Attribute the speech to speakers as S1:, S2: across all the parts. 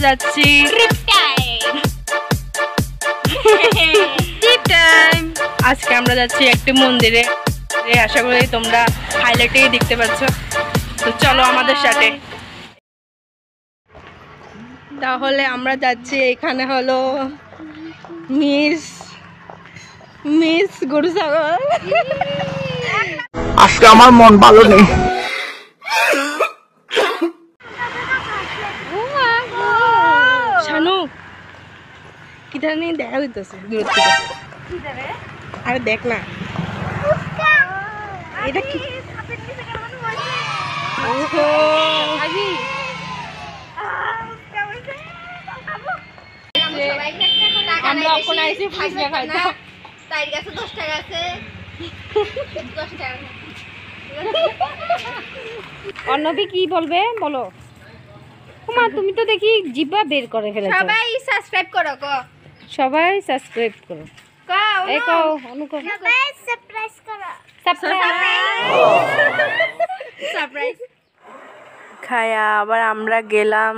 S1: যাচ্ছি আজকে আমরা যাচ্ছি একটি মন্দিরে, আশা করি তোমরা হাইলাইটেই দেখতে পাচ্ছ। তো চলো আমাদের সাথে। তাহলে আমরা যাচ্ছি, এখানে হলো মিস গরুসাগর।
S2: আজকে আমার মন ভালো নেই।
S1: শানু কি ধরনের দেখা হইতেছে দূর থেকে। আরে দেখ না এটা কি। আমরা এখন আইছি ফুচকা খাইতে। তাই কাছে 10 টাকা আছে, 10 টাকা।
S3: অর্ণবী কি বলবে বলো? মা তুমি তো দেখি জিহ্বা বের করে ফেলেছো।
S4: সবাই সাবস্ক্রাইব করো গো,
S3: সবাই সাবস্ক্রাইব করো।
S4: কও
S3: এই কও অনু কও,
S4: সবাই সারপ্রাইজ করো, সারপ্রাইজ।
S1: খায়া আবার আমরা গেলাম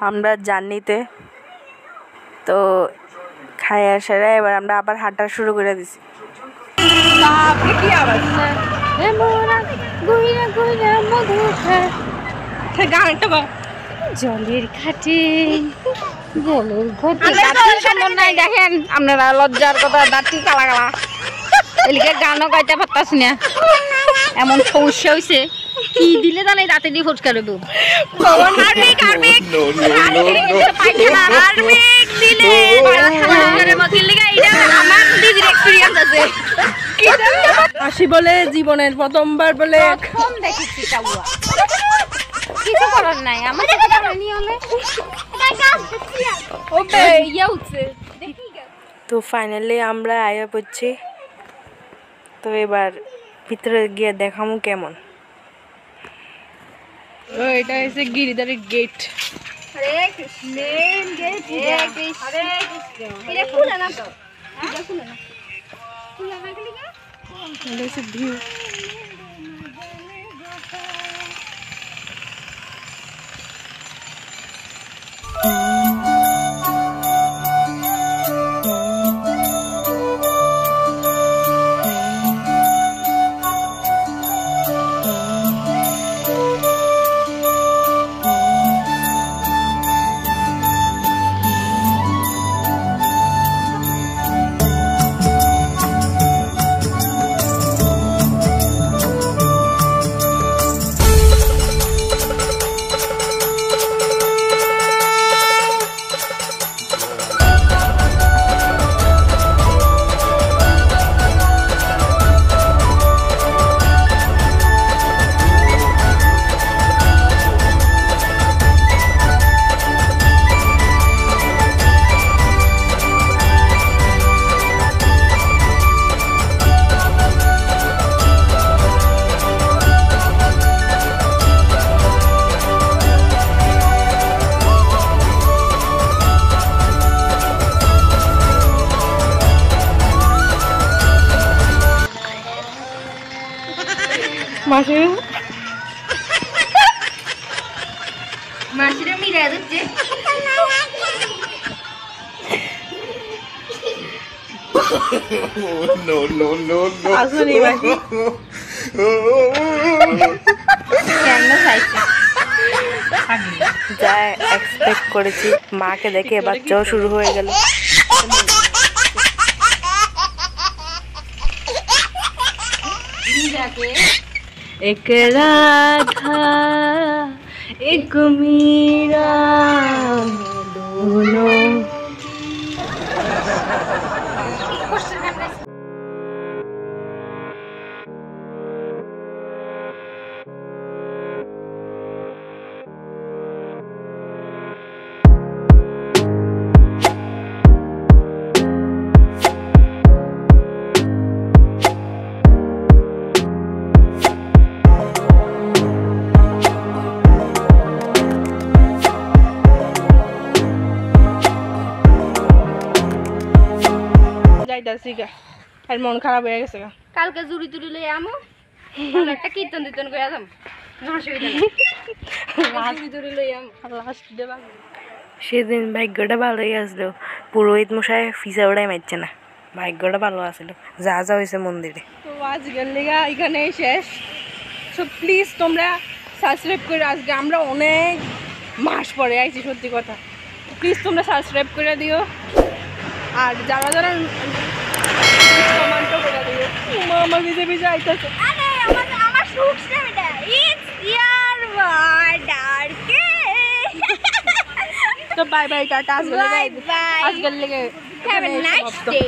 S1: আমরা জার্নিতে। তো খায়া সেরা এবার আমরা আবার হাঁটা শুরু করে দিছি। কি আওয়াজ? গানটা গাও।
S3: জলের ঘাটে জলের ঘাটে সুন্দর নাই দেখেন আপনারা, লজ্জার কথা দাঁতি কালা কালা এলিকে গানও গাইতে পারতাছি না, এমন সমস্যা হয়েছে। কি দিলে তাহলে রাতে দিয়ে ফুচকা দেবো
S1: আসি বলে জীবনের প্রথমবার বলে
S3: দেখেছি। কিছু করার নাই, আমার
S1: তো ফাইনালি আমরা আয়া পড়ছি। তো এবার ভিতরে গিয়ে দেখামু কেমন। এটা হচ্ছে গিরিধারের গেট।
S4: হরে কৃষ্ণ মেন গেট, হরে কৃষ্ণ, হরে কৃষ্ণ। এটা খুলে না তো, এটা খুলে না, খুলে না গেলি না।
S1: এটা হচ্ছে ভিউ।
S4: মাসিরা মিলে দিচ্ছে।
S1: আসুনি মাসি যা এক্সপেক্ট করেছি, মাকে দেখে বাচ্চাও শুরু হয়ে গেল। एक राधा एक मीरा दोनों। আর মন খারাপ হয়ে গেছে।
S4: কালকে জুড়ি তুড়ি লই আমো, একটা কীর্তন দিতন করে আম, অসুবিধা নেই। জুড়ি তুড়ি লই আম,
S1: লাস্ট দেবা সেদিন ভাগ্যটা ভালোই আসলো, পুরোহিত মশাই ফিসা ওড়াই মারছে না, ভাগ্যটা ভালো আসলো, যা যা হয়েছে মন্দিরে। তো আজকের লেগা এখানেই শেষ। সো প্লিজ তোমরা সাবস্ক্রাইব করে, আজকে আমরা অনেক মাস পরে আইছি, সত্যি কথা। প্লিজ তোমরা সাবস্ক্রাইব করে দিও, আর যারা যারা কমেন্টও করে দিও। আমার ভিজে ভিজে আইতেছে।
S4: আরে আমার সুখটা এটা ইটস ইয়ার ওয়াটারকে।
S1: তো বাই বাই, টাটা। আজকের লেগে
S4: বাই বাই,
S1: আজকের লেগে
S4: হ্যাভ এ নাইস ডে।